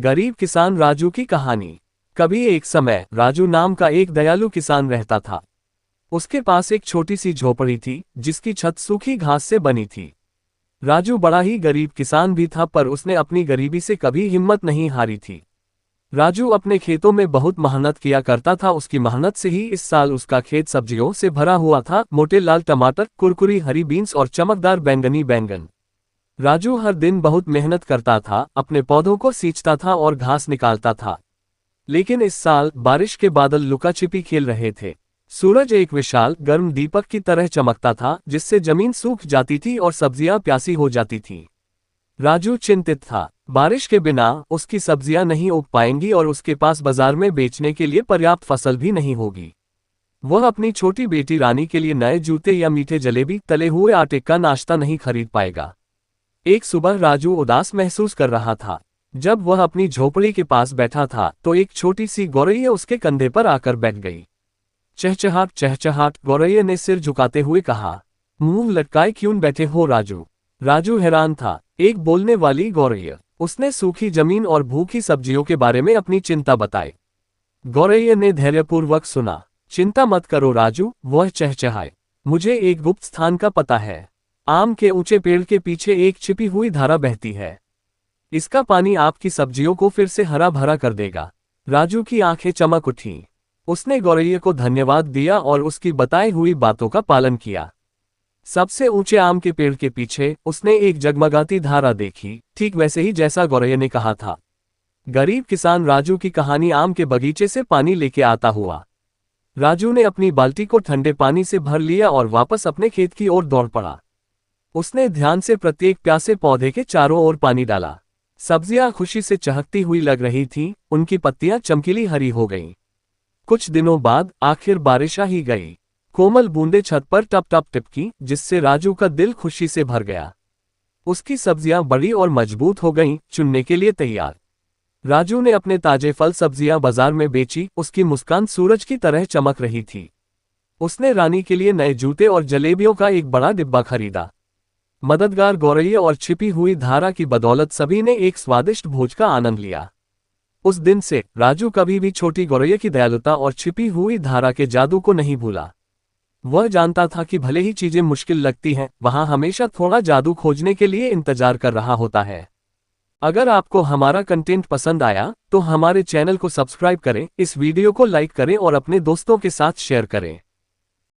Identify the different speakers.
Speaker 1: गरीब किसान राजू की कहानी। कभी एक समय राजू नाम का एक दयालु किसान रहता था। उसके पास एक छोटी सी झोपड़ी थी जिसकी छत सूखी घास से बनी थी। राजू बड़ा ही गरीब किसान भी था, पर उसने अपनी गरीबी से कभी हिम्मत नहीं हारी थी। राजू अपने खेतों में बहुत मेहनत किया करता था। उसकी मेहनत से ही इस साल उसका खेत सब्जियों से भरा हुआ था। मोटे लाल टमाटर, कुरकुरी हरी बीन्स और चमकदार बैंगनी बैंगन। राजू हर दिन बहुत मेहनत करता था, अपने पौधों को सींचता था और घास निकालता था। लेकिन इस साल बारिश के बादल लुकाछिपी खेल रहे थे। सूरज एक विशाल गर्म दीपक की तरह चमकता था, जिससे जमीन सूख जाती थी और सब्जियां प्यासी हो जाती थीं। राजू चिंतित था। बारिश के बिना उसकी सब्जियां नहीं उग पाएंगी और उसके पास बाजार में बेचने के लिए पर्याप्त फसल भी नहीं होगी। वह अपनी छोटी बेटी रानी के लिए नए जूते या मीठे जलेबी, तले हुए आटे का नाश्ता नहीं खरीद पाएगा। एक सुबह राजू उदास महसूस कर रहा था। जब वह अपनी झोपड़ी के पास बैठा था तो एक छोटी सी गौरैया उसके कंधे पर आकर बैठ गई। चहचहाट चहचहाट, गौरैया ने सिर झुकाते हुए कहा। मुंह लटकाए क्यों बैठे हो राजू? राजू हैरान था। एक बोलने वाली गौरैया। उसने सूखी जमीन और भूखी सब्जियों के बारे में अपनी चिंता बताई। गौरैया ने धैर्यपूर्वक सुना। चिंता मत करो राजू, वह चहचहाए। मुझे एक गुप्त स्थान का पता है। आम के ऊंचे पेड़ के पीछे एक छिपी हुई धारा बहती है। इसका पानी आपकी सब्जियों को फिर से हरा भरा कर देगा। राजू की आंखें चमक उठीं। उसने गौरैया को धन्यवाद दिया और उसकी बताई हुई बातों का पालन किया। सबसे ऊंचे आम के पेड़ के पीछे उसने एक जगमगाती धारा देखी, ठीक वैसे ही जैसा गौरैया ने कहा था। गरीब किसान राजू की कहानी आम के बगीचे से पानी लेके आता हुआ। राजू ने अपनी बाल्टी को ठंडे पानी से भर लिया और वापस अपने खेत की ओर दौड़ पड़ा। उसने ध्यान से प्रत्येक प्यासे पौधे के चारों ओर पानी डाला। सब्जियां खुशी से चहकती हुई लग रही थीं, उनकी पत्तियां चमकीली हरी हो गईं। कुछ दिनों बाद आखिर बारिश आ ही गई। कोमल बूंदें छत पर टप टप टिपकी, जिससे राजू का दिल खुशी से भर गया। उसकी सब्जियां बड़ी और मजबूत हो गईं, चुनने के लिए तैयार। राजू ने अपने ताजे फल सब्जियां बाजार में बेची। उसकी मुस्कान सूरज की तरह चमक रही थी। उसने रानी के लिए नए जूते और जलेबियों का एक बड़ा डिब्बा खरीदा। मददगार गौरैया और छिपी हुई धारा की बदौलत सभी ने एक स्वादिष्ट भोज का आनंद लिया। उस दिन से राजू कभी भी छोटी गौरैया की दयालुता और छिपी हुई धारा के जादू को नहीं भूला। वह जानता था कि भले ही चीजें मुश्किल लगती हैं, वहां हमेशा थोड़ा जादू खोजने के लिए इंतजार कर रहा होता है। अगर आपको हमारा कंटेंट पसंद आया तो हमारे चैनल को सब्सक्राइब करें, इस वीडियो को लाइक करें और अपने दोस्तों के साथ शेयर करें।